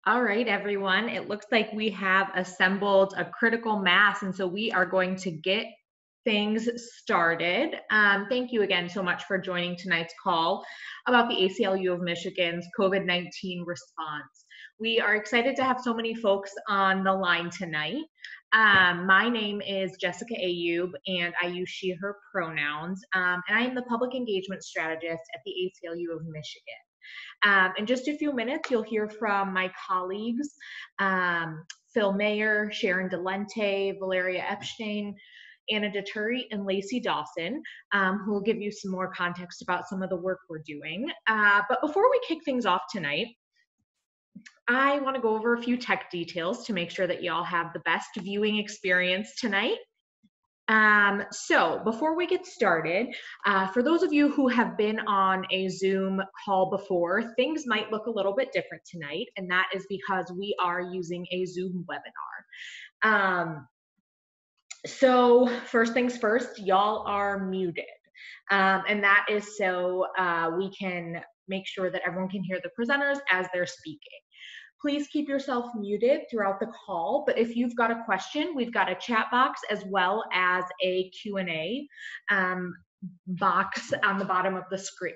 All right, everyone. It looks like we have assembled a critical mass, and so we are going to get things started. Thank you again so much for joining tonight's call about the ACLU of Michigan's COVID-19 response. We are excited to have so many folks on the line tonight. My name is Jessica Ayub, and I use she, her pronouns, and I am the public engagement strategist at the ACLU of Michigan. In just a few minutes, you'll hear from my colleagues, Phil Mayer, Sharon Delente, Valeria Epstein, Anna DeTuri, and Lacey Dawson, who will give you some more context about some of the work we're doing. But before we kick things off tonight, I want to go over a few tech details to make sure that y'all have the best viewing experience tonight. So before we get started, for those of you who have been on a Zoom call before, things might look a little bit different tonight, and that is because we are using a Zoom webinar. So first things first, y'all are muted, and that is so we can make sure that everyone can hear the presenters as they're speaking. Please keep yourself muted throughout the call, but if you've got a question, we've got a chat box as well as a Q&A box on the bottom of the screen.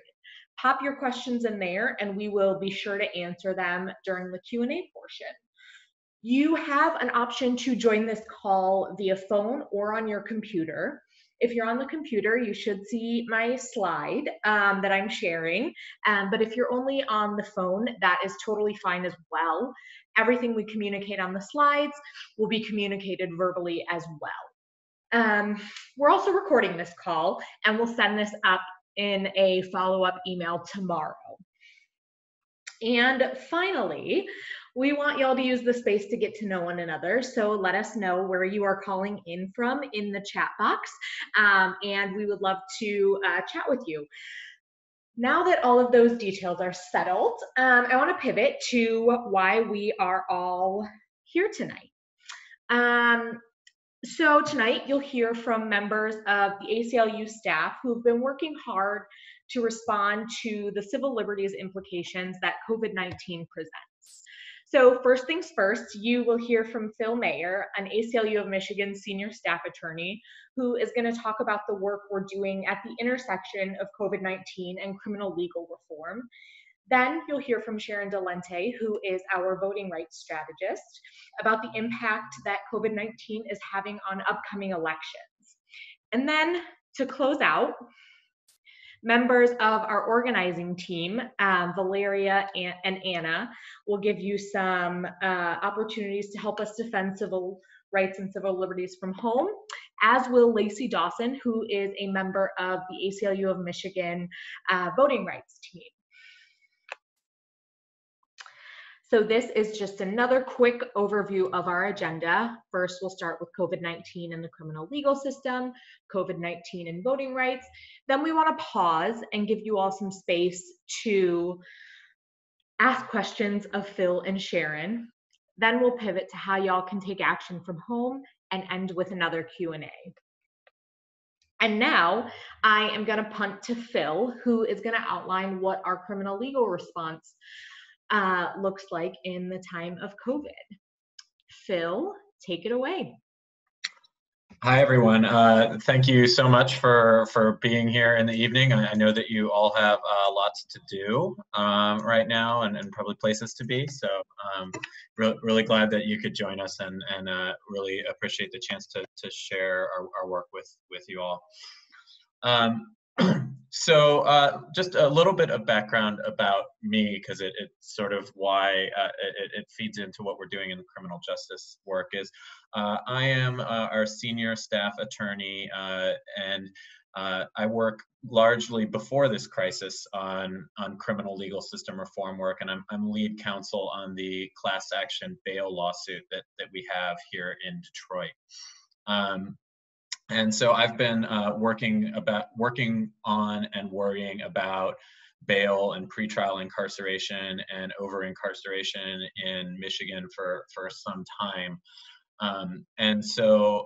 Pop your questions in there and we will be sure to answer them during the Q&A portion. You have an option to join this call via phone or on your computer. If you're on the computer, you should see my slide that I'm sharing. But if you're only on the phone, that is totally fine as well. Everything we communicate on the slides will be communicated verbally as well. We're also recording this call, and we'll send this up in a follow-up email tomorrow. And finally, we want y'all to use the space to get to know one another. So let us know where you are calling in from in the chat box. And we would love to chat with you. Now that all of those details are settled, I want to pivot to why we are all here tonight. So tonight you'll hear from members of the ACLU staff who've been working hard to respond to the civil liberties implications that COVID-19 presents. So first things first, you will hear from Phil Mayer, an ACLU of Michigan senior staff attorney, who is going to talk about the work we're doing at the intersection of COVID-19 and criminal legal reform. Then you'll hear from Sharon Delente, who is our voting rights strategist, about the impact that COVID-19 is having on upcoming elections. And then to close out, members of our organizing team, Valeria and Anna, will give you some opportunities to help us defend civil rights and civil liberties from home, as will Lacey Dawson, who is a member of the ACLU of Michigan voting rights team. So this is just another quick overview of our agenda. First, we'll start with COVID-19 and the criminal legal system, COVID-19 and voting rights. Then we want to pause and give you all some space to ask questions of Phil and Sharon. Then we'll pivot to how y'all can take action from home and end with another Q&A. And now I am going to punt to Phil, who is going to outline what our criminal legal response looks like in the time of COVID. Phil, take it away. Hi, everyone. Thank you so much for being here in the evening. I know that you all have lots to do right now and probably places to be. So really glad that you could join us and really appreciate the chance to share our work with you all. So just a little bit of background about me, because it's sort of why it feeds into what we're doing in the criminal justice work. Is I am our senior staff attorney, and I work largely before this crisis on criminal legal system reform work, and I'm lead counsel on the class action bail lawsuit that we have here in Detroit. And so I've been working on and worrying about bail and pretrial incarceration and over-incarceration in Michigan for some time. And so,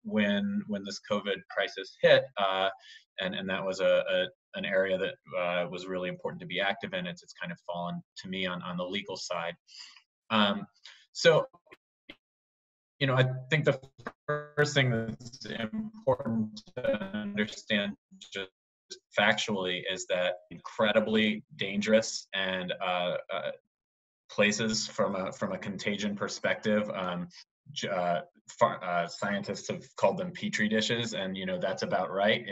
when this COVID crisis hit, and that was an area that was really important to be active in, it's kind of fallen to me on the legal side. So, I think the first thing that's important to understand just factually is that incredibly dangerous and places from a contagion perspective. Scientists have called them petri dishes, and that's about right.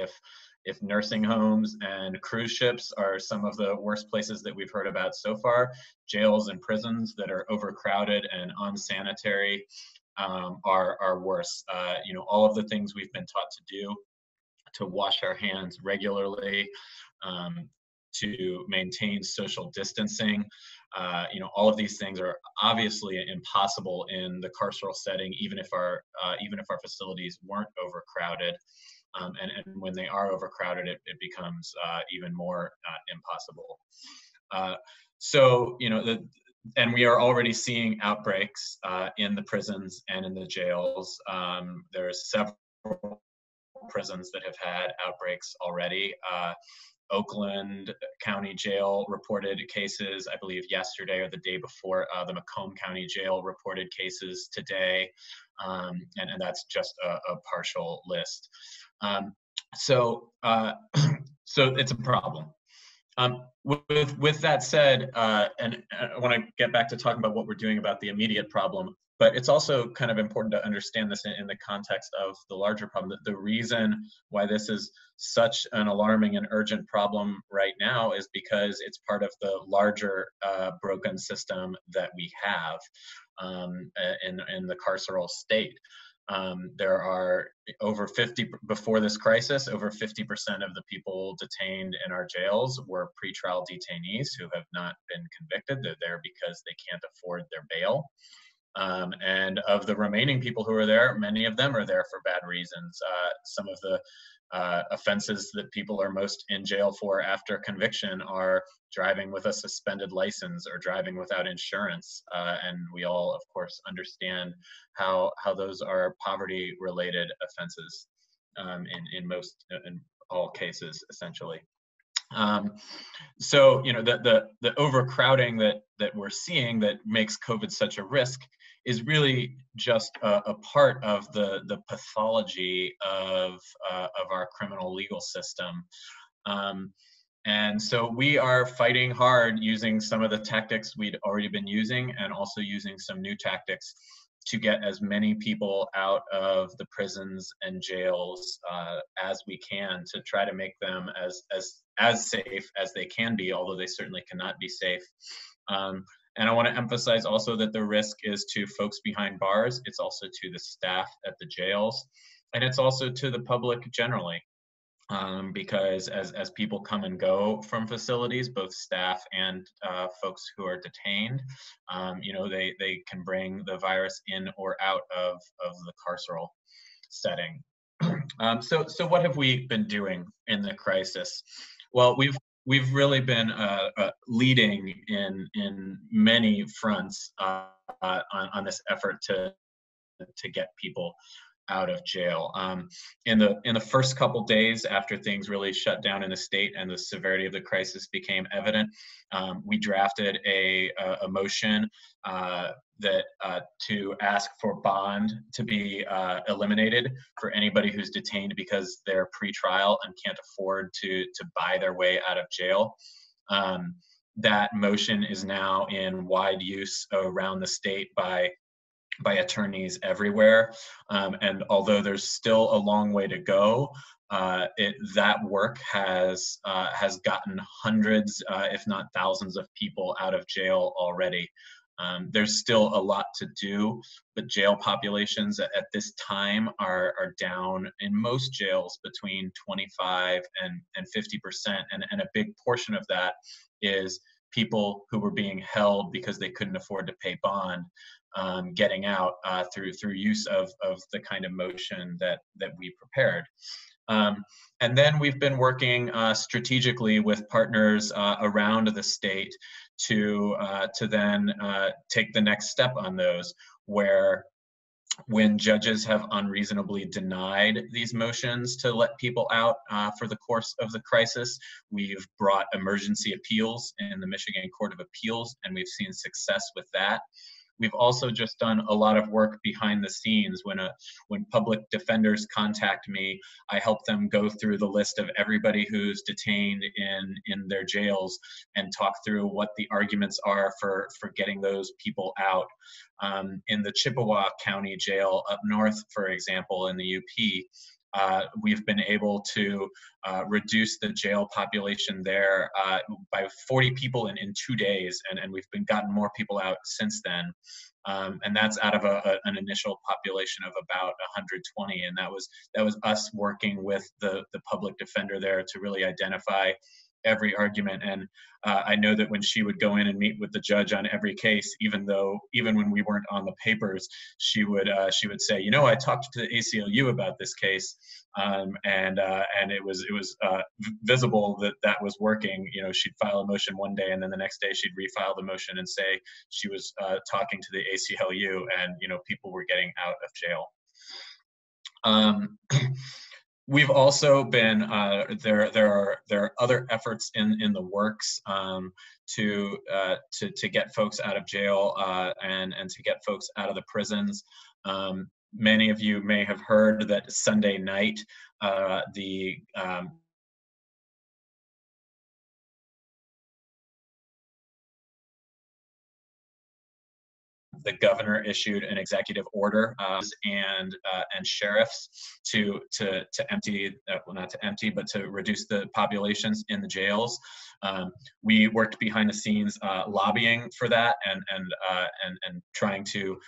If nursing homes and cruise ships are some of the worst places that we've heard about so far, jails and prisons that are overcrowded and unsanitary are worse. All of the things we've been taught to do, to wash our hands regularly, to maintain social distancing. All of these things are obviously impossible in the carceral setting, even if our facilities weren't overcrowded. And when they are overcrowded, it becomes even more impossible. And we are already seeing outbreaks in the prisons and in the jails. There's several prisons that have had outbreaks already. Oakland County Jail reported cases, I believe, yesterday or the day before. The Macomb County Jail reported cases today, and that's just a partial list. So it's a problem. With that said, and I want to get back to talking about what we're doing about the immediate problem, but it's also kind of important to understand this in the context of the larger problem. That the reason why this is such an alarming and urgent problem right now is because it's part of the larger broken system that we have in the carceral state. There are before this crisis, over 50% of the people detained in our jails were pretrial detainees who have not been convicted. They're there because they can't afford their bail. And of the remaining people who are there, many of them are there for bad reasons. Some of the offenses that people are most in jail for after conviction are driving with a suspended license or driving without insurance. And we all, of course, understand how those are poverty-related offenses in all cases, essentially. So the overcrowding that we're seeing that makes COVID such a risk is really just a part of the pathology of our criminal legal system. And so we are fighting hard using some of the tactics we'd already been using, and also using some new tactics to get as many people out of the prisons and jails as we can, to try to make them as safe as they can be, although they certainly cannot be safe. And I want to emphasize also that the risk is to folks behind bars. It's also to the staff at the jails, and it's also to the public generally. Because as people come and go from facilities, both staff and folks who are detained, they can bring the virus in or out of the carceral setting. So what have we been doing in the crisis? Well, we've really been leading in many fronts on this effort to get people out of jail. In the first couple days after things really shut down in the state and the severity of the crisis became evident, we drafted a motion that to ask for bond to be eliminated for anybody who's detained because they're pretrial and can't afford to buy their way out of jail. That motion is now in wide use around the state by attorneys everywhere. And although there's still a long way to go, that work has gotten hundreds, if not thousands of people out of jail already. There's still a lot to do, but jail populations at this time are down in most jails between 25 and 50%. And a big portion of that is people who were being held because they couldn't afford to pay bond, getting out through use of the kind of motion that we prepared. And then we've been working strategically with partners around the state to then take the next step on those, where when judges have unreasonably denied these motions to let people out for the course of the crisis, we've brought emergency appeals in the Michigan Court of Appeals, and we've seen success with that. We've also just done a lot of work behind the scenes. When public defenders contact me, I help them go through the list of everybody who's detained in their jails and talk through what the arguments are for getting those people out. In the Chippewa County Jail up north, for example, in the UP, we've been able to reduce the jail population there by 40 people in 2 days, and we've gotten more people out since then. And that's out of an initial population of about 120, and that was us working with the public defender there to really identify every argument. And I know that when she would go in and meet with the judge on every case, even when we weren't on the papers, she would say, you know, I talked to the ACLU about this case, and it was visible that was working. You know, she'd file a motion one day, and then the next day she'd refile the motion and say she was talking to the ACLU, and you know, people were getting out of jail. We've also been there are other efforts in the works to get folks out of jail and to get folks out of the prisons. Many of you may have heard that Sunday night the governor issued an executive order and sheriffs to empty, well, not to empty, but to reduce the populations in the jails. We worked behind the scenes lobbying for that and trying to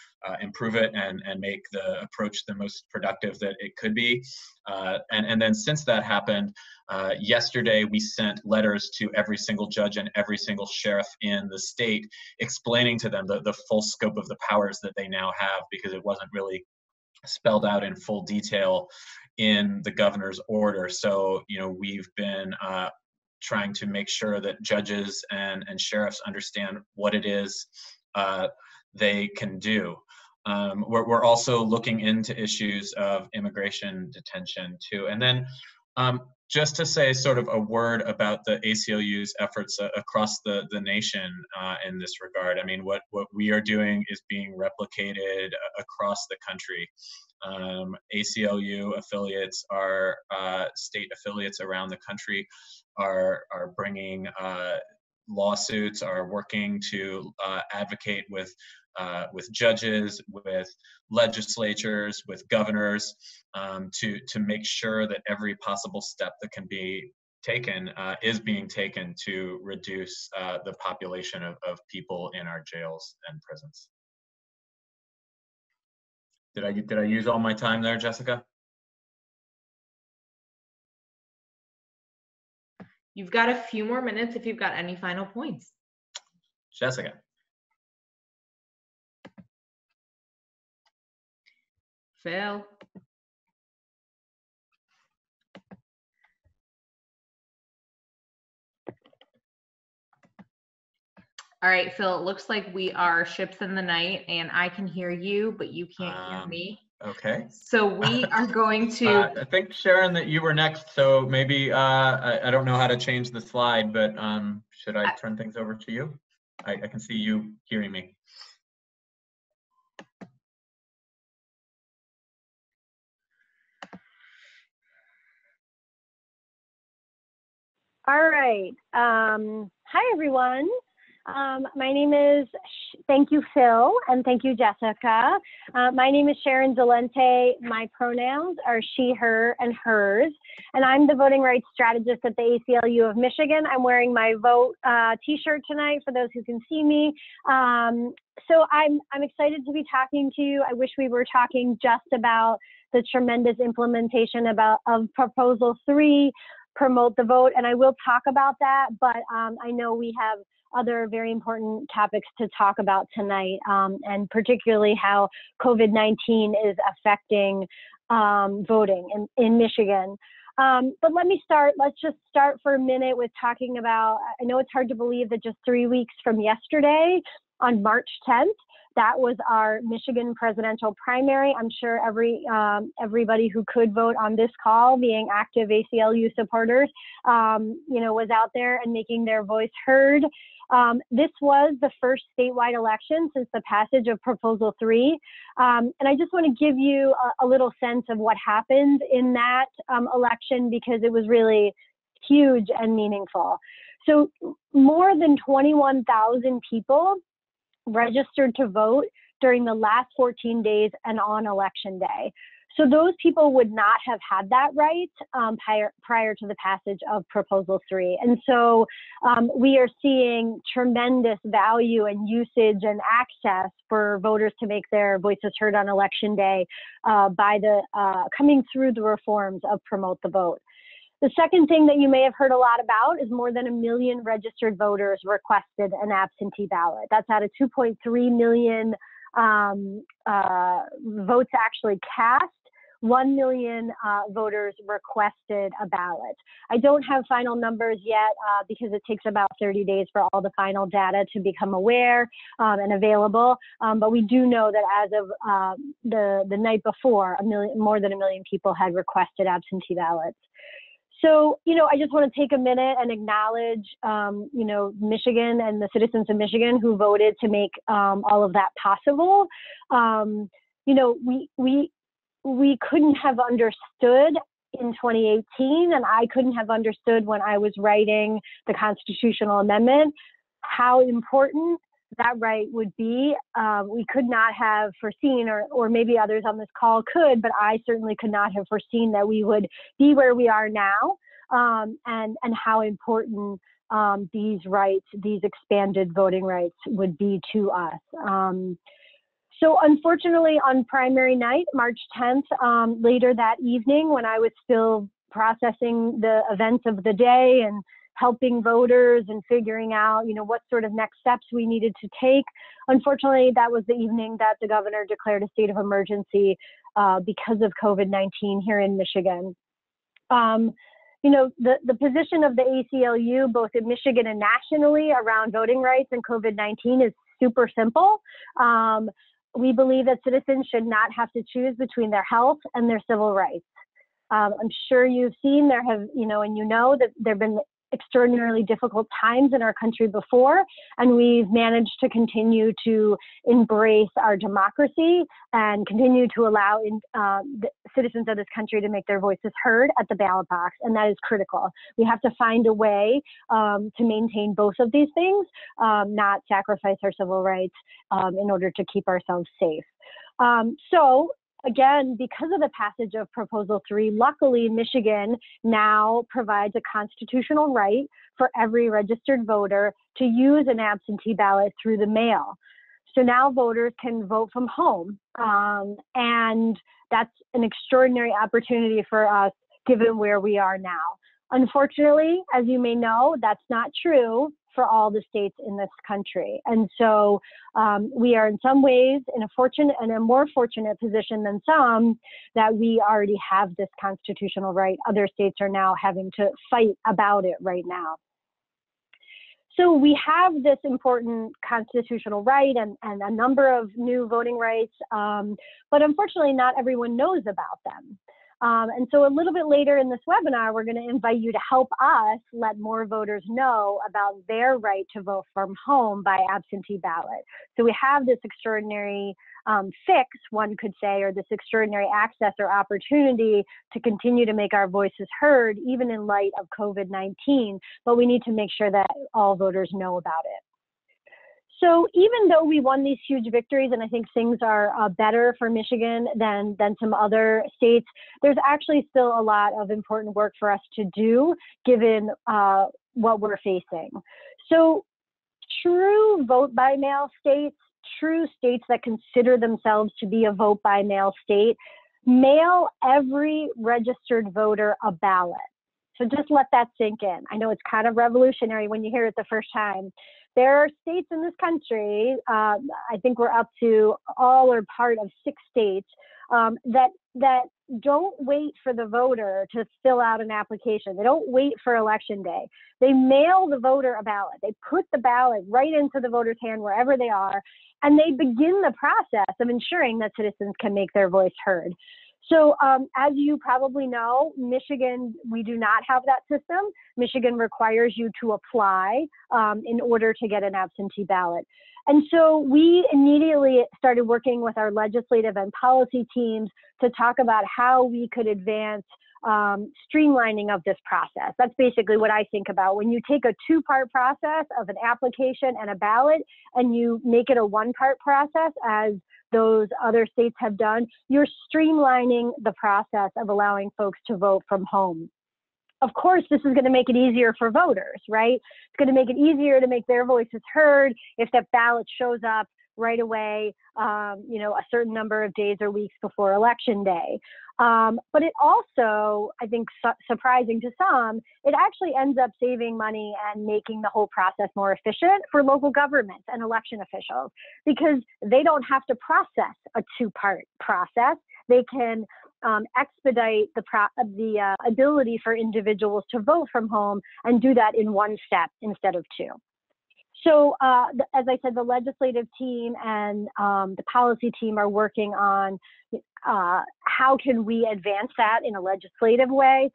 improve it and make the approach the most productive that it could be. And then since that happened, yesterday we sent letters to every single judge and every single sheriff in the state explaining to them the full scope of the powers that they now have, because it wasn't really spelled out in full detail in the governor's order. So, you know, we've been trying to make sure that judges and sheriffs understand what it is they can do. We're also looking into issues of immigration detention too. And then just to say sort of a word about the ACLU's efforts across the nation in this regard. I mean, what we are doing is being replicated across the country. ACLU affiliates, our state affiliates around the country are bringing lawsuits, are working to advocate with judges, with legislatures, with governors, to make sure that every possible step that can be taken is being taken to reduce the population of people in our jails and prisons. Did I use all my time there, Jessica? You've got a few more minutes if you've got any final points. Jessica. Phil. All right, Phil, it looks like we are ships in the night and I can hear you, but you can't hear me. Okay. So we are going to... I think, Sharon, that you were next, so maybe, I don't know how to change the slide, but should I turn things over to you? I can see you hearing me. All right. Hi, everyone. My name is, thank you, Phil, and thank you, Jessica. My name is Sharon Delente. My pronouns are she, her, and hers, and I'm the voting rights strategist at the ACLU of Michigan. I'm wearing my vote t-shirt tonight for those who can see me. So I'm excited to be talking to you. I wish we were talking just about the tremendous implementation of Proposal 3, promote the vote, and I will talk about that, but I know we have other very important topics to talk about tonight, and particularly how COVID-19 is affecting voting in Michigan. But let's just start for a minute with talking about, I know it's hard to believe that just 3 weeks from yesterday, on March 10th, That was our Michigan presidential primary. I'm sure everybody who could vote on this call, being active ACLU supporters, was out there and making their voice heard. This was the first statewide election since the passage of Proposal 3. And I just want to give you a little sense of what happened in that election, because it was really huge and meaningful. So more than 21,000 people registered to vote during the last 14 days and on election day. So those people would not have had that right prior to the passage of Proposal 3. And so we are seeing tremendous value and usage and access for voters to make their voices heard on election day by the coming through the reforms of Promote the Vote. The second thing that you may have heard a lot about is more than 1 million registered voters requested an absentee ballot. That's out of 2.3 million votes actually cast. 1 million voters requested a ballot. I don't have final numbers yet because it takes about 30 days for all the final data to become aware and available. But we do know that as of the night before, more than 1 million people had requested absentee ballots. So, I just want to take a minute and acknowledge, Michigan and the citizens of Michigan who voted to make all of that possible. We couldn't have understood in 2018, and I couldn't have understood when I was writing the constitutional amendment, how important that right would be. We could not have foreseen, or maybe others on this call could, but I certainly could not have foreseen that we would be where we are now, and how important these rights, these expanded voting rights would be to us. So unfortunately, on primary night, March 10th, later that evening, when I was still processing the events of the day and helping voters and figuring out, what sort of next steps we needed to take, unfortunately, that was the evening that the governor declared a state of emergency because of COVID-19 here in Michigan. The position of the ACLU, both in Michigan and nationally, around voting rights and COVID-19 is super simple. We believe that citizens should not have to choose between their health and their civil rights. I'm sure you've seen that there have been extraordinarily difficult times in our country before, and we've managed to continue to embrace our democracy and continue to allow the citizens of this country to make their voices heard at the ballot box, and that is critical. We have to find a way to maintain both of these things, not sacrifice our civil rights in order to keep ourselves safe. So again, because of the passage of Proposal 3, luckily Michigan now provides a constitutional right for every registered voter to use an absentee ballot through the mail. So now voters can vote from home, and that's an extraordinary opportunity for us given where we are now. Unfortunately, as you may know, that's not true for all the states in this country. And so we are in some ways in a more fortunate position than some that we already have this constitutional right. Other states are now having to fight about it right now. So we have this important constitutional right and a number of new voting rights, but unfortunately not everyone knows about them. And so a little bit later in this webinar, we're going to invite you to help us let more voters know about their right to vote from home by absentee ballot. So we have this extraordinary fix, one could say, or this extraordinary access or opportunity to continue to make our voices heard, even in light of COVID-19, but we need to make sure that all voters know about it. So even though we won these huge victories, and I think things are better for Michigan than some other states, there's actually still a lot of important work for us to do given what we're facing. So true vote by mail states, true states that consider themselves to be a vote by mail state, mail every registered voter a ballot. So just let that sink in. I know it's kind of revolutionary when you hear it the first time. there are states in this country, I think we're up to all or part of 6 states, that don't wait for the voter to fill out an application. They don't wait for election day. They mail the voter a ballot. They put the ballot right into the voter's hand wherever they are, and they begin the process of ensuring that citizens can make their voice heard. So as you probably know, Michigan, we do not have that system. Michigan requires you to apply in order to get an absentee ballot. And so we immediately started working with our legislative and policy teams to talk about how we could advance streamlining of this process. That's basically what I think about. When you take a 2-part process of an application and a ballot and you make it a 1-part process, as those other states have done, you're streamlining the process of allowing folks to vote from home. Of course, this is going to make it easier for voters, right? It's going to make it easier to make their voices heard if that ballot shows up right away, a certain number of days or weeks before election day. But it also, I think, surprising to some, it actually ends up saving money and making the whole process more efficient for local governments and election officials, because they don't have to process a 2-part process. They can expedite the ability for individuals to vote from home and do that in 1 step instead of 2. So as I said, the legislative team and the policy team are working on how can we advance that in a legislative way.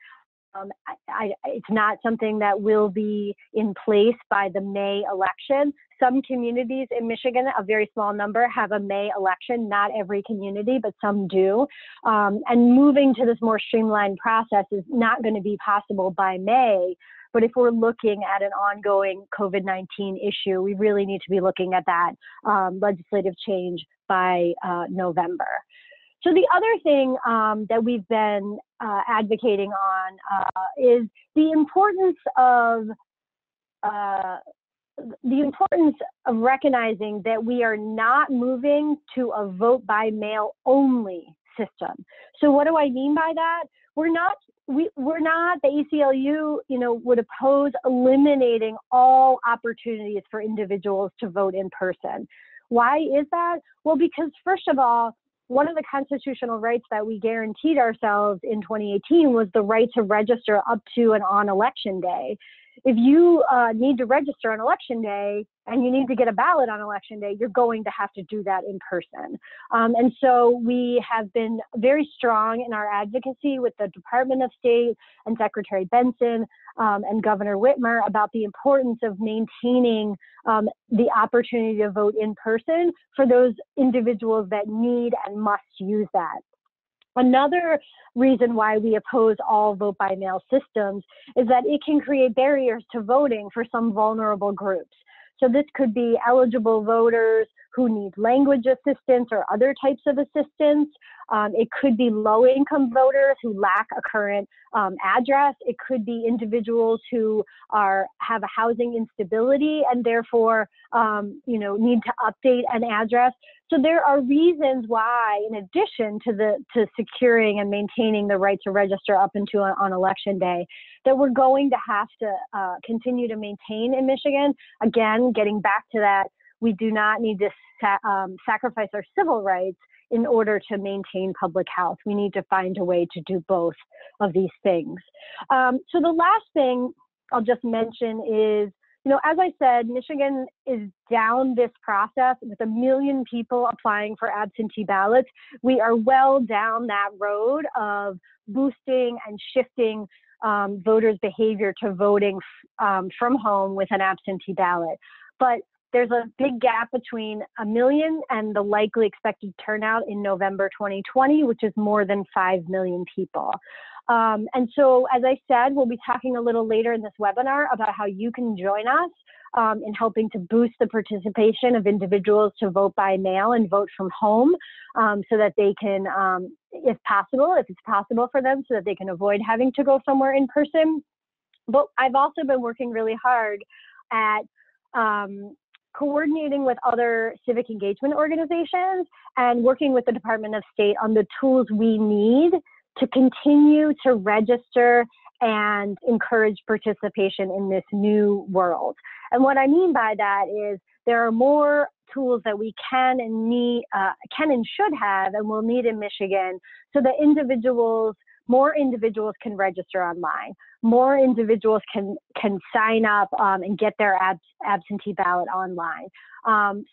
It's not something that will be in place by the May election. Some communities in Michigan, a very small number, have a May election. Not every community, but some do. And moving to this more streamlined process is not going to be possible by May. But if we're looking at an ongoing COVID-19 issue, we really need to be looking at that legislative change by November. So the other thing that we've been advocating on is the importance of recognizing that we are not moving to a vote by mail only system. So what do I mean by that? We're not, the ACLU, would oppose eliminating all opportunities for individuals to vote in person. Why is that? Well, because first of all, one of the constitutional rights that we guaranteed ourselves in 2018 was the right to register up to and on election day. If you need to register on election day and you need to get a ballot on election day, you're going to have to do that in person. And so we have been very strong in our advocacy with the Department of State and Secretary Benson and Governor Whitmer about the importance of maintaining the opportunity to vote in person for those individuals that need and must use that. Another reason why we oppose all vote by mail systems is that it can create barriers to voting for some vulnerable groups. So this could be eligible voters who need language assistance or other types of assistance. It could be low-income voters who lack a current address. It could be individuals who have a housing instability and therefore need to update an address. So there are reasons why, in addition to securing and maintaining the right to register up until on election day, that we're going to have to continue to maintain in Michigan. Again, getting back to that, we do not need to sacrifice our civil rights in order to maintain public health. We need to find a way to do both of these things. So the last thing I'll just mention is, as I said, Michigan is down this process with 1 million people applying for absentee ballots. We are well down that road of boosting and shifting voters' behavior to voting from home with an absentee ballot. But there's a big gap between 1 million and the likely expected turnout in November 2020, which is more than 5 million people. And so, as I said, we'll be talking a little later in this webinar about how you can join us in helping to boost the participation of individuals to vote by mail and vote from home so that they can, if it's possible for them, so that they can avoid having to go somewhere in person. But I've also been working really hard at coordinating with other civic engagement organizations and working with the Department of State on the tools we need to continue to register and encourage participation in this new world. And what I mean by that is there are more tools that we can and should have and will need in Michigan so that more individuals can register online. More individuals can sign up and get their absentee ballot online.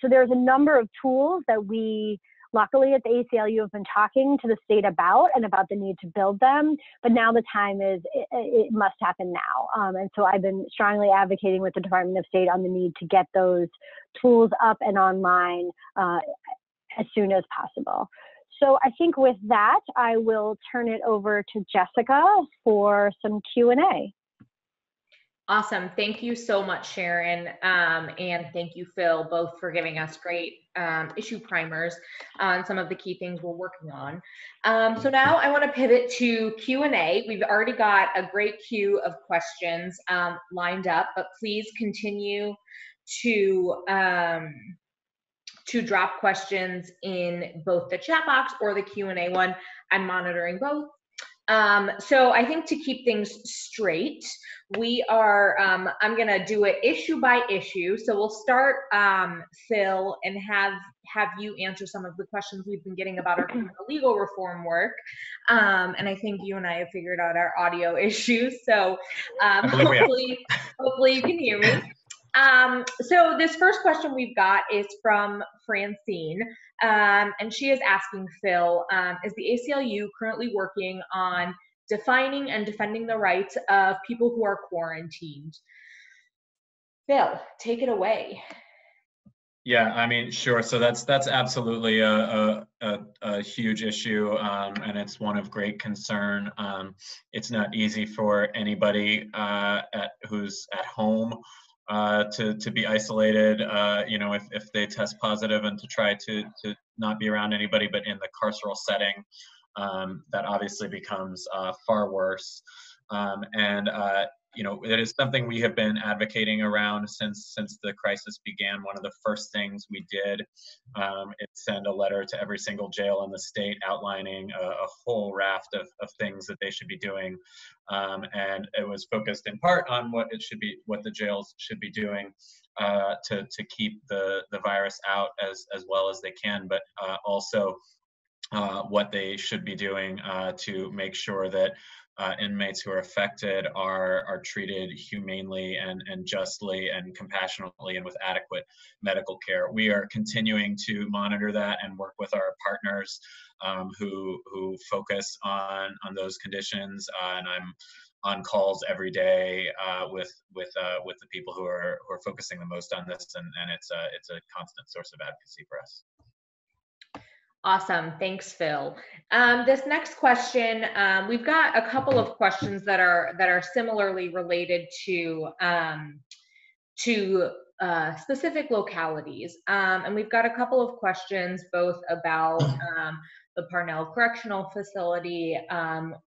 So there's a number of tools that we, luckily at the ACLU, have been talking to the state about and about the need to build them. But now the time is, it must happen now. And so I've been strongly advocating with the Department of State on the need to get those tools up and online as soon as possible. So I think with that, I will turn it over to Jessica for some Q&A. Awesome. Thank you so much, Sharon. And thank you, Phil, both for giving us great issue primers on some of the key things we're working on. So now I want to pivot to Q&A. We've already got a great queue of questions lined up, but please continue to drop questions in both the chat box or the Q&A one. I'm monitoring both. So I think to keep things straight, we are, I'm gonna do it issue by issue. So we'll start, Phil, and have you answer some of the questions we've been getting about our legal reform work. And I think you and I have figured out our audio issues. So hopefully you can hear me. So this first question we've got is from Francine, and she is asking Phil, is the ACLU currently working on defining and defending the rights of people who are quarantined? Phil, take it away. Yeah, I mean, sure. So that's absolutely a huge issue, and it's one of great concern. It's not easy for anybody who's at home to be isolated, you know, if they test positive, and to try to not be around anybody. But in the carceral setting, that obviously becomes far worse. You know, it is something we have been advocating around since the crisis began. One of the first things we did is send a letter to every single jail in the state outlining a whole raft of things that they should be doing. And it was focused in part on what the jails should be doing to keep the virus out as well as they can, but also what they should be doing to make sure that inmates who are affected are treated humanely and justly and compassionately and with adequate medical care. We are continuing to monitor that and work with our partners who focus on those conditions. And I'm on calls every day with the people who are focusing the most on this, and it's a constant source of advocacy for us. Awesome. Thanks, Phil. This next question, we've got a couple of questions that are similarly related to specific localities. And we've got a couple of questions both about the Parnell Correctional Facility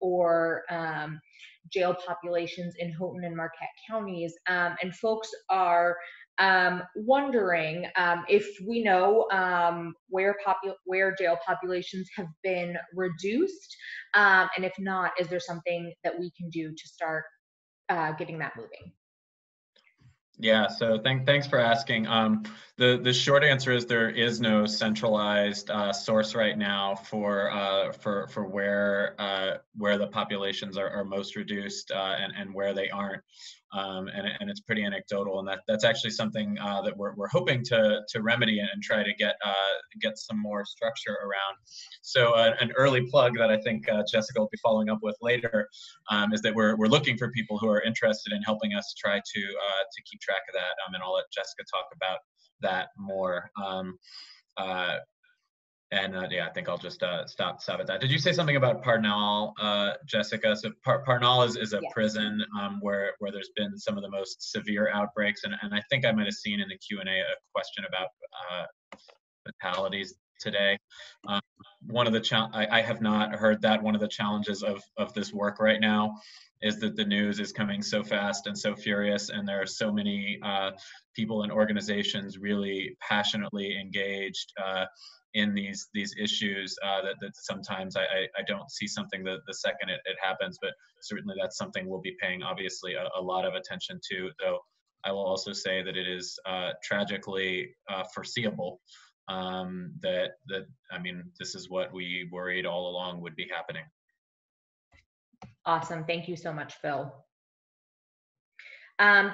or jail populations in Houghton and Marquette counties. And folks are wondering if we know where jail populations have been reduced, and if not, is there something that we can do to start getting that moving? Yeah, so thanks for asking. The short answer is there is no centralized source right now for where the populations are most reduced and where they aren't. And it's pretty anecdotal, and that's actually something that we're hoping to remedy and try to get some more structure around. So an early plug that I think Jessica will be following up with later is that we're looking for people who are interested in helping us try to keep track of that, and I'll let Jessica talk about that more. Yeah, I think I'll just stop at that. Did you say something about Parnell, Jessica? So Parnell is a prison where there's been some of the most severe outbreaks, and I think I might have seen in the Q&A a question about fatalities today. One of the I have not heard that. One of the challenges of this work right now is that the news is coming so fast and so furious, and there are so many people and organizations really passionately engaged in these issues that sometimes I don't see something the second it happens, but certainly that's something we'll be paying obviously a lot of attention to, though I will also say that it is tragically foreseeable that I mean, this is what we worried all along would be happening. Awesome. Thank you so much, Phil.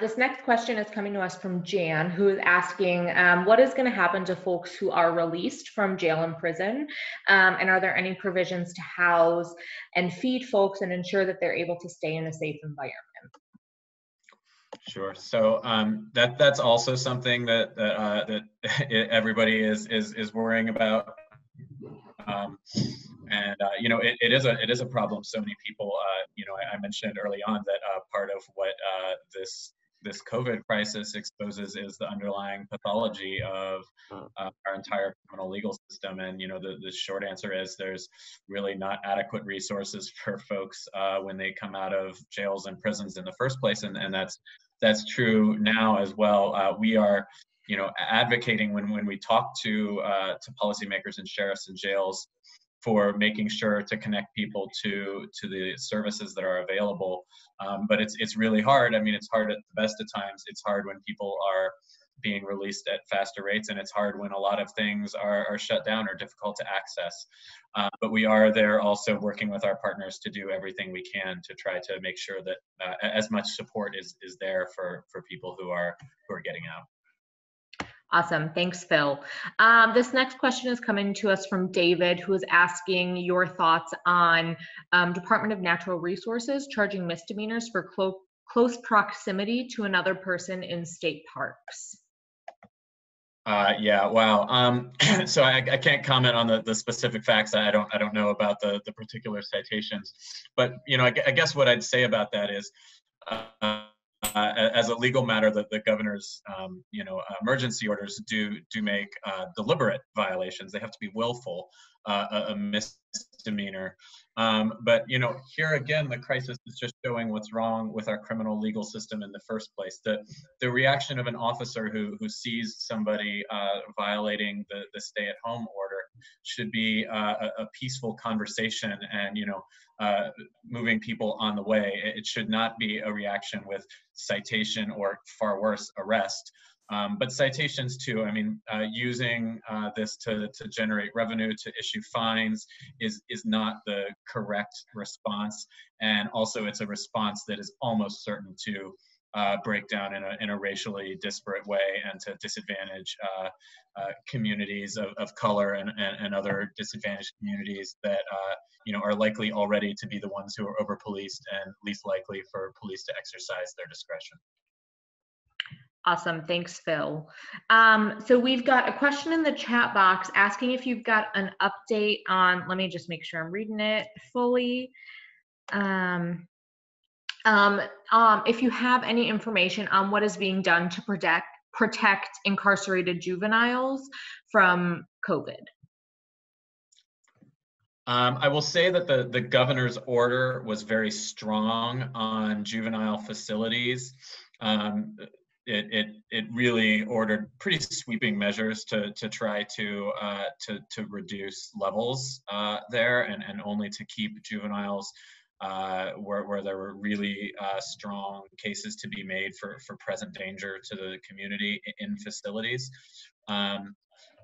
This next question is coming to us from Jan, who is asking, what is going to happen to folks who are released from jail and prison? And are there any provisions to house and feed folks and ensure that they're able to stay in a safe environment? Sure. So that's also something that everybody is worrying about. You know, it is a problem. So many people, you know, I mentioned early on that part of what this COVID crisis exposes is the underlying pathology of our entire criminal legal system. And, you know, the short answer is there's really not adequate resources for folks when they come out of jails and prisons in the first place. And that's true now as well. We are, you know, advocating when we talk to policymakers and sheriffs and jails for making sure to connect people to the services that are available. But it's really hard. I mean, it's hard at the best of times. It's hard when people are being released at faster rates, and it's hard when a lot of things are shut down or difficult to access. But we are there also working with our partners to do everything we can to try to make sure that as much support is there for people who are getting out. Awesome. Thanks, Phil. This next question is coming to us from David, who is asking your thoughts on Department of Natural Resources charging misdemeanors for close proximity to another person in state parks. Yeah, wow. So I can't comment on the specific facts. I don't know about the particular citations, but you know, I guess what I'd say about that is, as a legal matter, that the governor's you know, emergency orders do make deliberate violations. They have to be willful, a misdemeanor. But you know, here again, the crisis is just showing what's wrong with our criminal legal system in the first place. The reaction of an officer who sees somebody violating the stay-at-home order should be a peaceful conversation and, you know, moving people on the way. It should not be a reaction with citation or, far worse, arrest. But citations too, I mean, using this to generate revenue, to issue fines is not the correct response. And also it's a response that is almost certain to break down in a racially disparate way and to disadvantage communities of color and other disadvantaged communities that you know, are likely already to be the ones who are over-policed and least likely for police to exercise their discretion. Awesome. Thanks, Phil. So we've got a question in the chat box asking if you've got an update on, let me just make sure I'm reading it fully. If you have any information on what is being done to protect incarcerated juveniles from COVID. I will say that the governor's order was very strong on juvenile facilities. It really ordered pretty sweeping measures to try to reduce levels there and only to keep juveniles where there were really strong cases to be made for present danger to the community in facilities.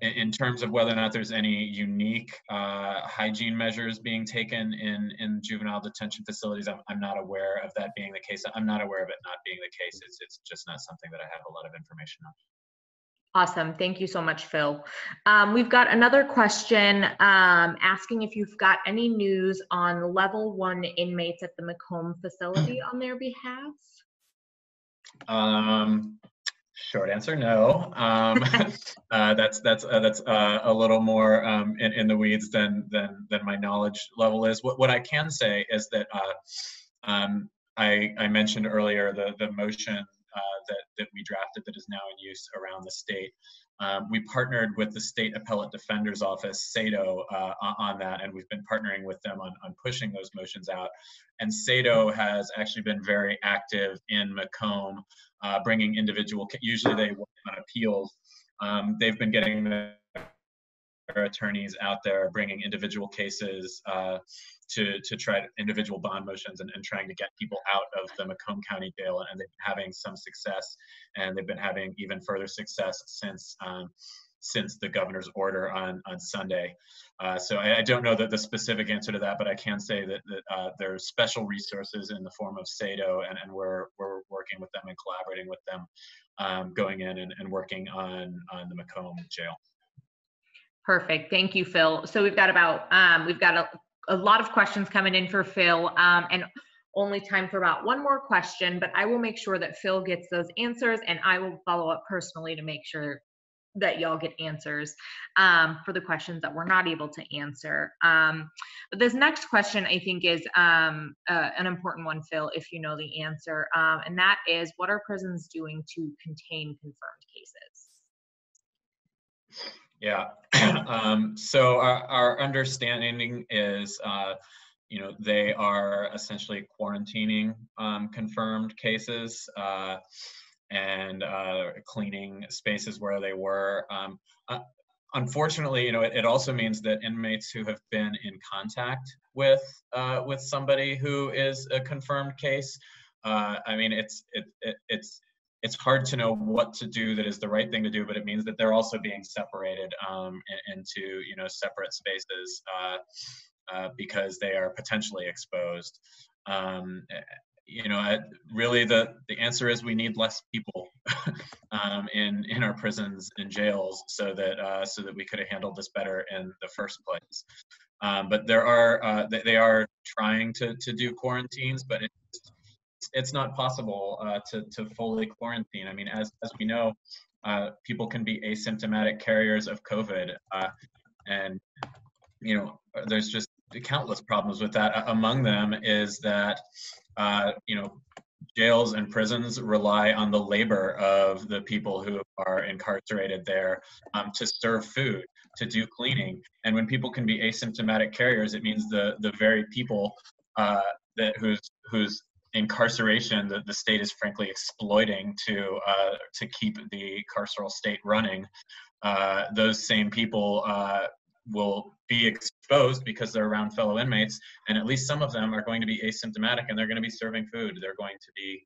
In terms of whether or not there's any unique hygiene measures being taken in juvenile detention facilities, I'm not aware of that being the case. I'm not aware of it not being the case. It's just not something that I have a lot of information on. Awesome. Thank you so much, Phil. We've got another question asking if you've got any news on level 1 inmates at the Macomb facility on their behalf. Short answer, no. That's a little more in the weeds than my knowledge level is. What I can say is that I mentioned earlier the motion that we drafted that is now in use around the state. We partnered with the State Appellate Defender's Office, SADO, on that, and we've been partnering with them on pushing those motions out. And SADO has actually been very active in Macomb, bringing individual, usually they work on appeals. They've been getting their attorneys out there bringing individual cases to try individual bond motions and trying to get people out of the Macomb County Jail, and they've been having some success, and they've been having even further success since the governor's order on Sunday. So I don't know the specific answer to that, but I can say that there's special resources in the form of SADO, and we're working with them and collaborating with them, going in and working on the Macomb jail. Perfect. Thank you, Phil. So we've got a lot of questions coming in for Phil, and only time for about one more question, but I will make sure that Phil gets those answers, and I will follow up personally to make sure that y'all get answers for the questions that we're not able to answer. But this next question, I think, is an important one, Phil, if you know the answer, and that is, what are prisons doing to contain confirmed cases? Yeah, so our understanding is, they are essentially quarantining confirmed cases and cleaning spaces where they were. Unfortunately, it also means that inmates who have been in contact with somebody who is a confirmed case, I mean, it's hard to know what to do that is the right thing to do, but it means that they're also being separated into separate spaces because they are potentially exposed. Really the answer is we need less people in our prisons and jails so that we could have handled this better in the first place. But they are trying to do quarantines, but it's not possible to fully quarantine. I mean, as we know, people can be asymptomatic carriers of COVID, and there's just countless problems with that. Among them is that jails and prisons rely on the labor of the people who are incarcerated there to serve food, to do cleaning, and when people can be asymptomatic carriers, it means the very people whose incarceration the state is frankly exploiting to keep the carceral state running. Those same people will be exposed because they're around fellow inmates, and at least some of them are going to be asymptomatic, and they're going to be serving food. They're going to be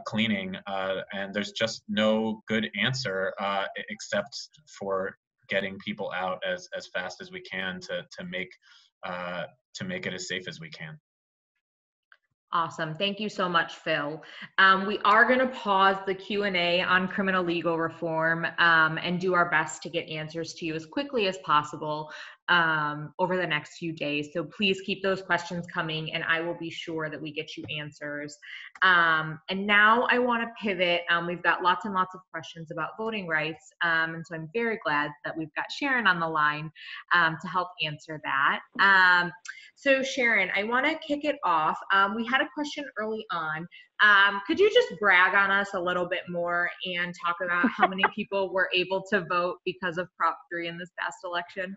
cleaning, and there's just no good answer except for getting people out as fast as we can to make it as safe as we can. Awesome. Thank you so much, Phil. We are going to pause the Q&A on criminal legal reform and do our best to get answers to you as quickly as possible over the next few days. So please keep those questions coming, and I will be sure that we get you answers. And now I want to pivot. We've got lots and lots of questions about voting rights, and so I'm very glad that we've got Sharon on the line to help answer that. So Sharon, I want to kick it off. We had a question early on. Could you just brag on us a little bit more and talk about how many people were able to vote because of Prop 3 in this past election?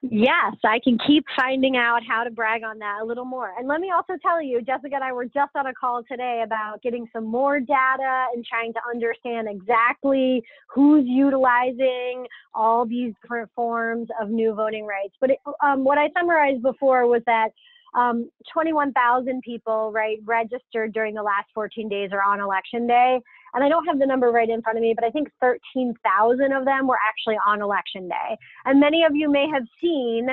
Yes, I can keep finding out how to brag on that a little more. And let me also tell you, Jessica and I were just on a call today about getting some more data and trying to understand exactly who's utilizing all these different forms of new voting rights. But what I summarized before was that 21,000 people, right, registered during the last 14 days or on election day. And I don't have the number right in front of me, but I think 13,000 of them were actually on election day. And many of you may have seen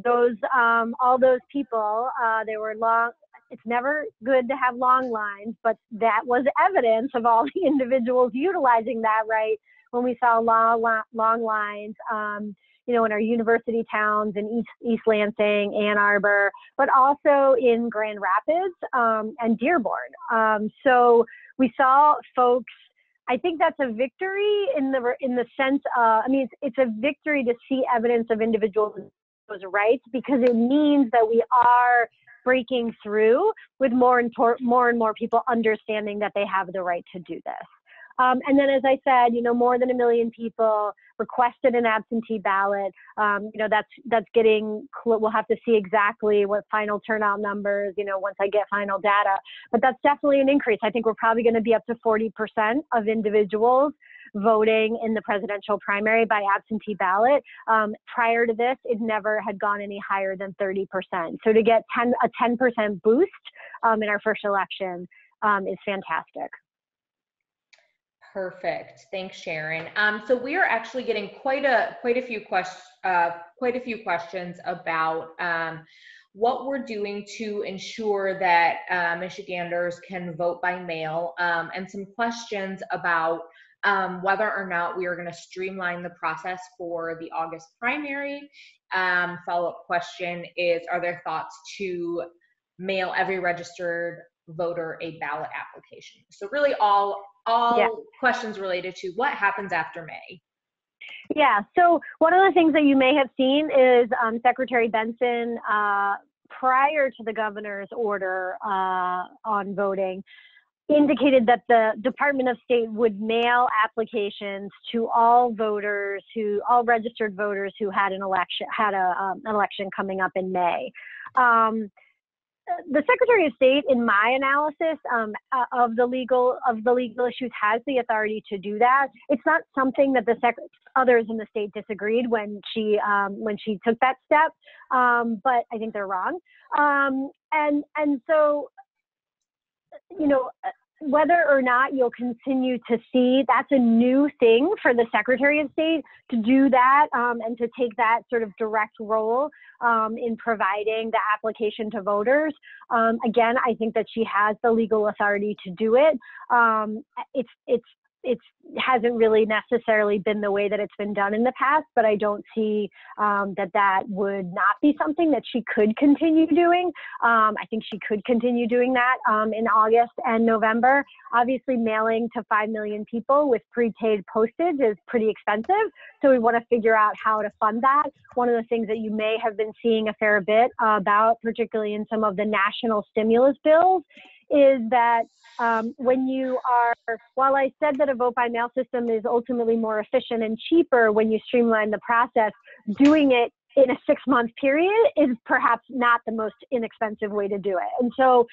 those, all those people, they were long. It's never good to have long lines, but that was evidence of all the individuals utilizing that right when we saw long lines, in our university towns in East Lansing, Ann Arbor, but also in Grand Rapids and Dearborn. So we saw folks. I think that's a victory in the sense of, it's a victory to see evidence of individuals' rights, because it means that we are breaking through with more and more people understanding that they have the right to do this. And then, as I said, more than 1 million people requested an absentee ballot. That's getting, we'll have to see exactly what final turnout numbers, once I get final data, but that's definitely an increase. I think we're probably going to be up to 40% of individuals voting in the presidential primary by absentee ballot. Prior to this, it never had gone any higher than 30%. So to get a 10% boost in our first election is fantastic. Perfect. Thanks, Sharon. So we are actually getting quite a few questions about what we're doing to ensure that Michiganders can vote by mail, and some questions about whether or not we are going to streamline the process for the August primary. Follow-up question is, are there thoughts to mail every registered voter a ballot application? So really all questions related to what happens after May. Yeah, so one of the things that you may have seen is Secretary Benson, prior to the governor's order on voting, indicated that the Department of State would mail applications to all registered voters who had an election coming up in May. The Secretary of State, in my analysis of the legal issues, has the authority to do that. It's not something that others in the state disagreed when she took that step, but I think they're wrong. And so, you know, whether or not you'll continue to see, that's a new thing for the Secretary of State to do that, and to take that sort of direct role in providing the application to voters. Again, I think that she has the legal authority to do it. It hasn't really necessarily been the way that it's been done in the past, but I don't see that would not be something that she could continue doing. I think she could continue doing that in August and November. Obviously, mailing to 5 million people with prepaid postage is pretty expensive, so we want to figure out how to fund that. One of the things that you may have been seeing a fair bit about, particularly in some of the national stimulus bills, is that when you are, while I said that a vote by mail system is ultimately more efficient and cheaper when you streamline the process, doing it in a 6-month period is perhaps not the most inexpensive way to do it. And so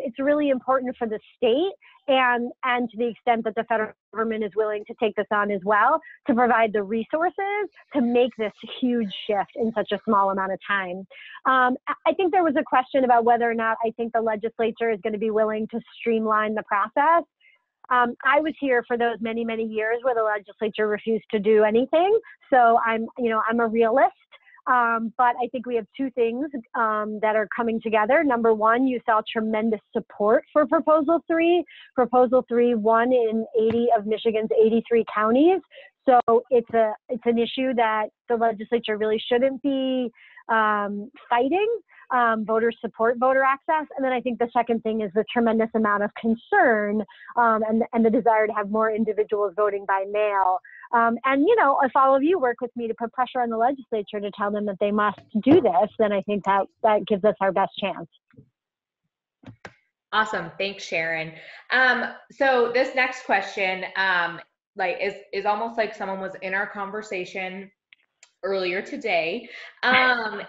it's really important for the state and to the extent that the federal government is willing to take this on as well, to provide the resources to make this huge shift in such a small amount of time. I think there was a question about whether or not I think the legislature is going to be willing to streamline the process. I was here for those many, many years where the legislature refused to do anything. So I'm a realist. But I think we have two things that are coming together. Number one, you saw tremendous support for Proposal 3. Proposal 3 won in 80 of Michigan's 83 counties. So it's an issue that the legislature really shouldn't be fighting. Voters support voter access. And then I think the second thing is the tremendous amount of concern and the desire to have more individuals voting by mail. And, you know, if all of you work with me to put pressure on the legislature to tell them that they must do this, then I think that gives us our best chance. Awesome. Thanks, Sharon. So this next question is almost like someone was in our conversation earlier today. And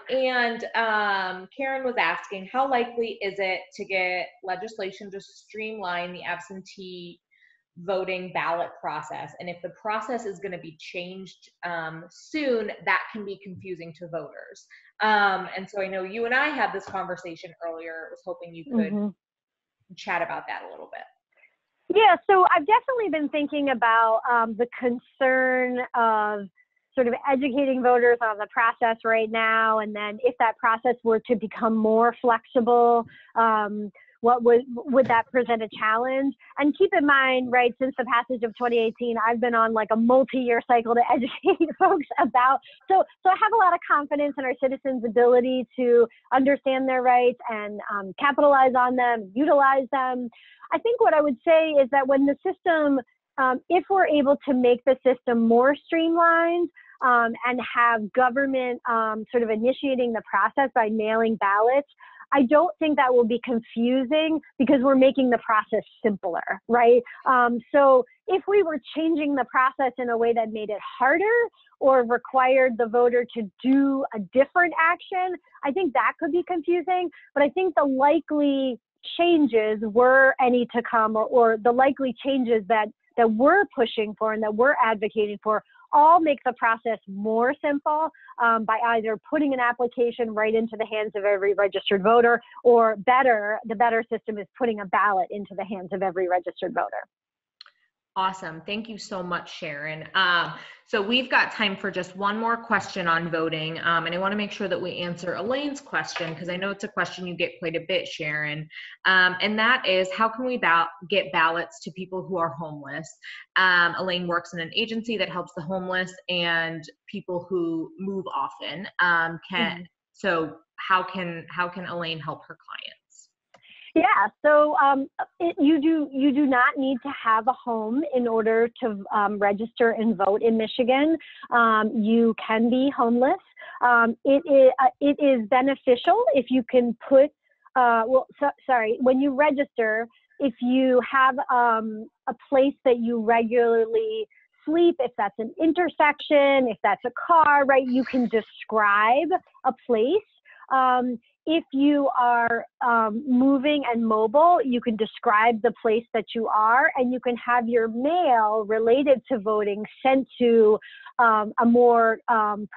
Karen was asking, how likely is it to get legislation to streamline the absentee voting ballot process? And if the process is going to be changed soon, that can be confusing to voters. And so I know you and I had this conversation earlier. I was hoping you could chat about that a little bit. Yeah, so I've definitely been thinking about the concern of sort of educating voters on the process right now, and then if that process were to become more flexible, would that present a challenge? And keep in mind, right, since the passage of 2018, I've been on like a multi-year cycle to educate folks about, so I have a lot of confidence in our citizens' ability to understand their rights and capitalize on them, utilize them. I think what I would say is that when the system, if we're able to make the system more streamlined, and have government sort of initiating the process by mailing ballots, I don't think that will be confusing because we're making the process simpler, right? So if we were changing the process in a way that made it harder or required the voter to do a different action, I think that could be confusing. But I think the likely changes were any to come, or the likely changes that that we're pushing for and that we're advocating for all make the process more simple by either putting an application right into the hands of every registered voter, or better, the better system is putting a ballot into the hands of every registered voter. Awesome. Thank you so much, Sharon. So we've got time for just one more question on voting. And I want to make sure that we answer Elaine's question, because I know it's a question you get quite a bit, Sharon. And that is, how can we get ballots to people who are homeless? Elaine works in an agency that helps the homeless and people who move often. So how can Elaine help her clients? Yeah, so you do not need to have a home in order to register and vote in Michigan. You can be homeless. It is beneficial if you can put, when you register, if you have a place that you regularly sleep, if that's an intersection, if that's a car, right, you can describe a place. If you are moving and mobile, you can describe the place that you are, and you can have your mail related to voting sent to a more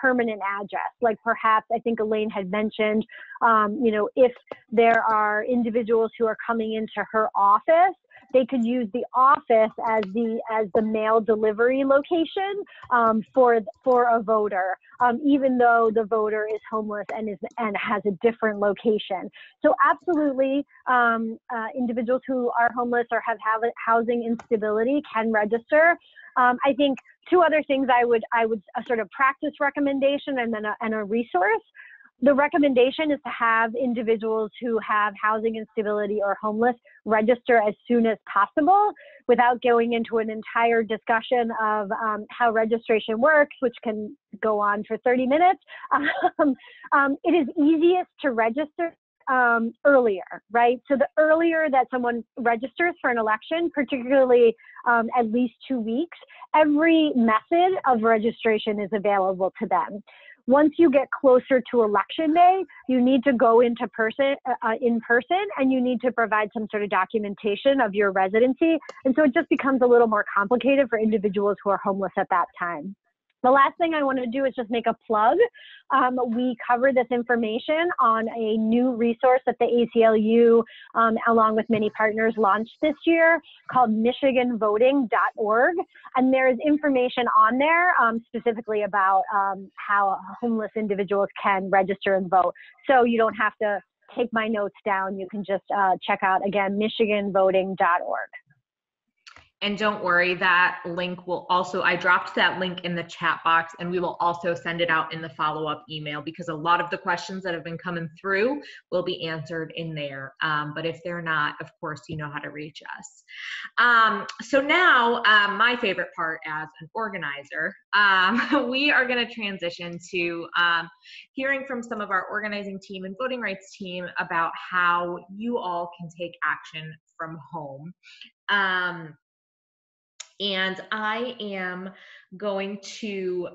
permanent address. Like perhaps, I think Elaine had mentioned, if there are individuals who are coming into her office, they could use the office as the mail delivery location for a voter, even though the voter is homeless and has a different location. So absolutely, individuals who are homeless or have housing instability can register. I think two other things I would a sort of practice recommendation and then a resource. The recommendation is to have individuals who have housing instability or homeless register as soon as possible, without going into an entire discussion of how registration works, which can go on for 30 minutes. It is easiest to register earlier, right? So the earlier that someone registers for an election, particularly at least 2 weeks, every method of registration is available to them. Once you get closer to election day, you need to go in person, and you need to provide some sort of documentation of your residency. And so it just becomes a little more complicated for individuals who are homeless at that time. The last thing I want to do is just make a plug. We cover this information on a new resource that the ACLU, along with many partners, launched this year called MichiganVoting.org. And there is information on there specifically about how homeless individuals can register and vote. So you don't have to take my notes down. You can just check out, again, MichiganVoting.org. And don't worry, that link will also, I dropped that link in the chat box, and we will also send it out in the follow-up email, because a lot of the questions that have been coming through will be answered in there. But if they're not, of course, you know how to reach us. So now, my favorite part as an organizer, we are going to transition to hearing from some of our organizing team and voting rights team about how you all can take action from home. And I am going to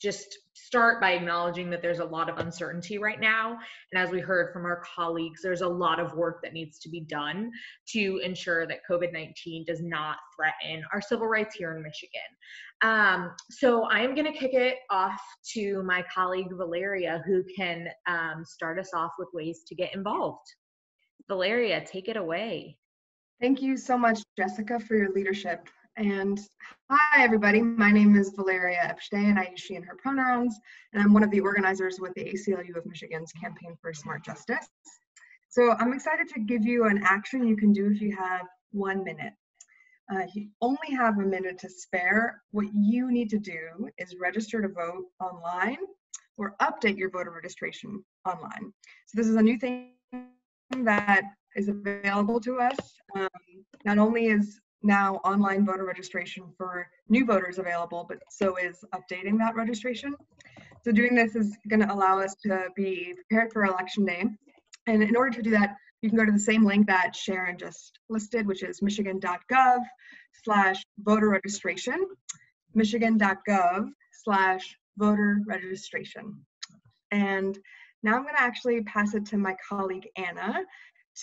just start by acknowledging that there's a lot of uncertainty right now. And as we heard from our colleagues, there's a lot of work that needs to be done to ensure that COVID-19 does not threaten our civil rights here in Michigan. So I am going to kick it off to my colleague, Valeria, who can start us off with ways to get involved. Valeria, take it away. Thank you so much, Jessica, for your leadership. And hi, everybody. My name is Valeria Epstein. I use she and her pronouns, and I'm one of the organizers with the ACLU of Michigan's Campaign for Smart Justice. So I'm excited to give you an action you can do if you have 1 minute. If you only have a minute to spare, what you need to do is register to vote online or update your voter registration online. So this is a new thing that is available to us. Not only is now online voter registration for new voters available, but so is updating that registration. So doing this is going to allow us to be prepared for election day. And in order to do that, you can go to the same link that Sharon just listed, which is michigan.gov/voter registration, michigan.gov/voter registration. And now I'm going to actually pass it to my colleague, Anna,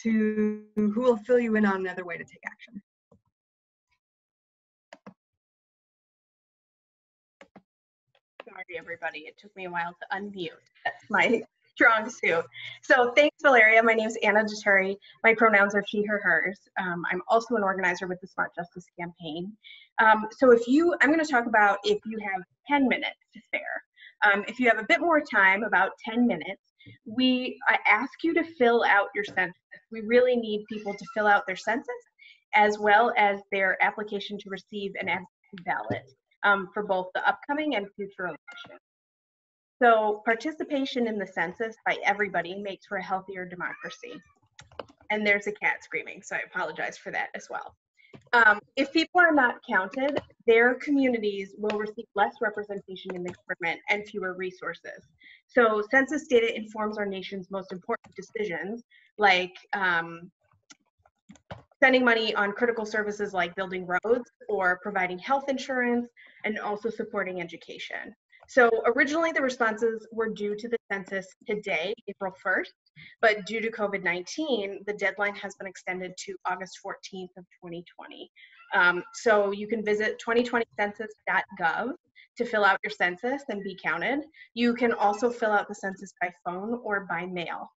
who will fill you in on another way to take action. Sorry, everybody. It took me a while to unmute. That's my strong suit. So thanks, Valeria. My name is Anna Deturi. My pronouns are she, her, hers. I'm also an organizer with the Smart Justice Campaign. So I'm going to talk about if you have 10 minutes to spare. If you have a bit more time, about 10 minutes, I ask you to fill out your census. We really need people to fill out their census as well as their application to receive an absentee ballot for both the upcoming and future elections. So participation in the census by everybody makes for a healthier democracy. And there's a cat screaming, so I apologize for that as well. If people are not counted, their communities will receive less representation in the government and fewer resources. So census data informs our nation's most important decisions, like spending money on critical services like building roads or providing health insurance, and also supporting education. So originally the responses were due to the census today, April 1st, but due to COVID-19, the deadline has been extended to August 14th of 2020. So you can visit 2020census.gov to fill out your census and be counted. You can also fill out the census by phone or by mail.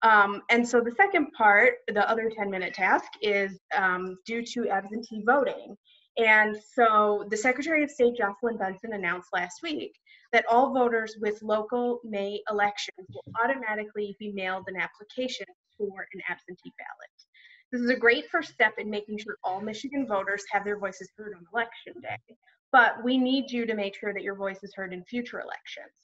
And so the second part, the other 10-minute task, is due to absentee voting. And so the Secretary of State, Jocelyn Benson, announced last week that all voters with local May elections will automatically be mailed an application for an absentee ballot. This is a great first step in making sure all Michigan voters have their voices heard on Election Day, but we need you to make sure that your voice is heard in future elections.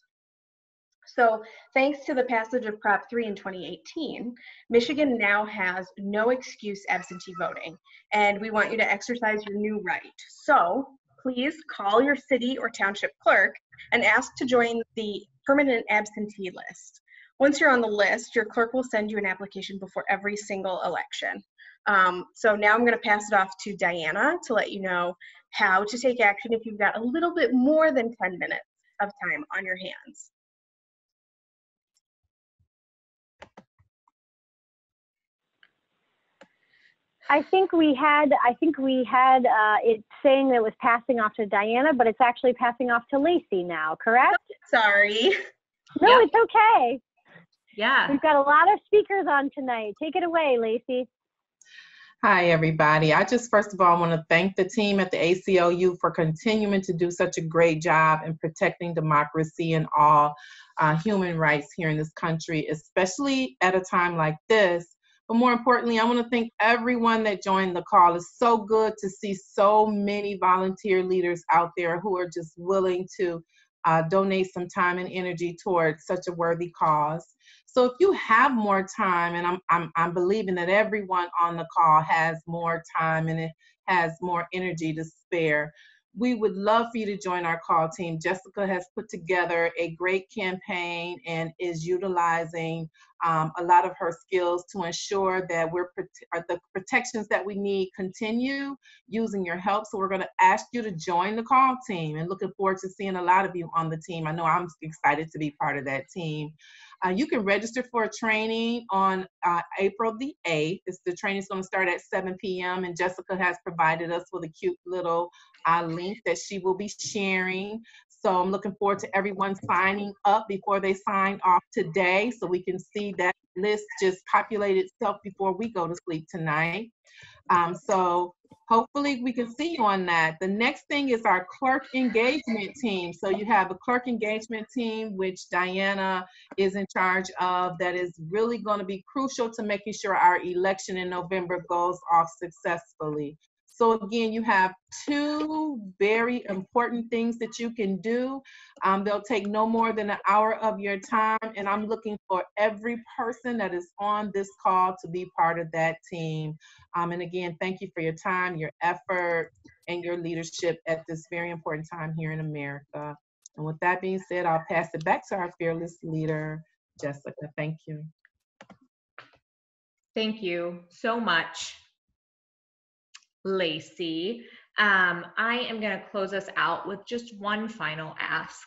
So thanks to the passage of Prop 3 in 2018, Michigan now has no excuse absentee voting, and we want you to exercise your new right. So please call your city or township clerk and ask to join the permanent absentee list. Once you're on the list, your clerk will send you an application before every single election. So now I'm going to pass it off to Diana to let you know how to take action if you've got a little bit more than 10 minutes of time on your hands. I think we had it saying that it was passing off to Diana, but it's actually passing off to Lacey now, correct? Sorry. No, Yep. It's okay. Yeah. We've got a lot of speakers on tonight. Take it away, Lacey. Hi, everybody. I just first of all want to thank the team at the ACLU for continuing to do such a great job in protecting democracy and all human rights here in this country, especially at a time like this. But more importantly, I want to thank everyone that joined the call. It's so good to see so many volunteer leaders out there who are just willing to donate some time and energy towards such a worthy cause. So if you have more time, and I'm believing that everyone on the call has more time and it has more energy to spare, we would love for you to join our call team. Jessica has put together a great campaign and is utilizing a lot of her skills to ensure that the protections that we need continue using your help. So we're going to ask you to join the call team, and looking forward to seeing a lot of you on the team. I know I'm excited to be part of that team. You can register for a training on April the 8th. The training is going to start at 7 p.m. and Jessica has provided us with a cute little link that she will be sharing. So I'm looking forward to everyone signing up before they sign off today, so we can see that list just populate itself before we go to sleep tonight. So hopefully we can see you on that. The next thing is our clerk engagement team. So you have a clerk engagement team, which Diana is in charge of, that is really going to be crucial to making sure our election in November goes off successfully. So again, you have two very important things that you can do. They'll take no more than an hour of your time, and I'm looking for every person that is on this call to be part of that team. And again, thank you for your time, your effort, and your leadership at this very important time here in America. And with that being said, I'll pass it back to our fearless leader, Jessica. Thank you. Thank you so much, Lacey. I am going to close us out with just one final ask.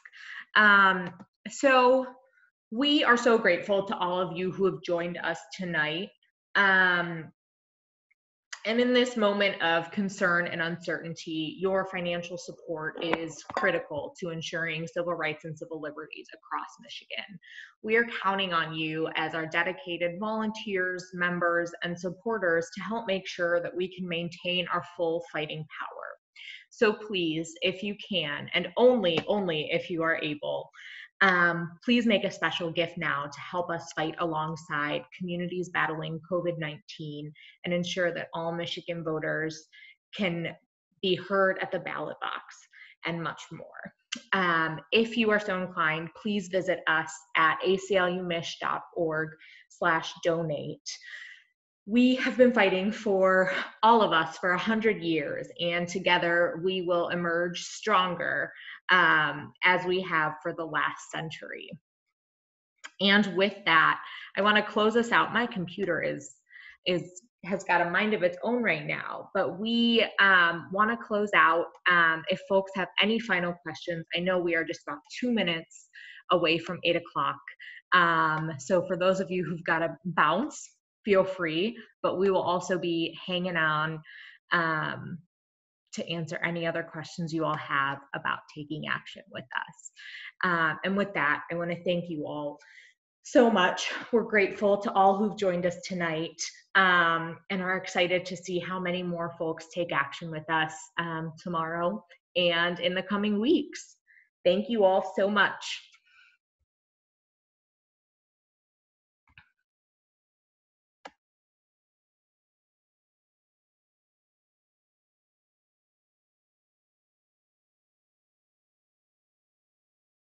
So we are so grateful to all of you who have joined us tonight. And in this moment of concern and uncertainty, your financial support is critical to ensuring civil rights and civil liberties across Michigan. We are counting on you as our dedicated volunteers, members, and supporters to help make sure that we can maintain our full fighting power. So please, if you can, and only if you are able, please make a special gift now to help us fight alongside communities battling COVID-19 and ensure that all Michigan voters can be heard at the ballot box and much more. If you are so inclined, please visit us at aclumich.org/donate. We have been fighting for all of us for 100 years, and together we will emerge stronger as we have for the last century. And with that, I want to close us out. My computer has got a mind of its own right now, but we want to close out. If folks have any final questions, I know we are just about 2 minutes away from 8 o'clock. So for those of you who've got to bounce, feel free, but we will also be hanging on to answer any other questions you all have about taking action with us. And with that, I want to thank you all so much. We're grateful to all who've joined us tonight, and are excited to see how many more folks take action with us tomorrow and in the coming weeks. Thank you all so much.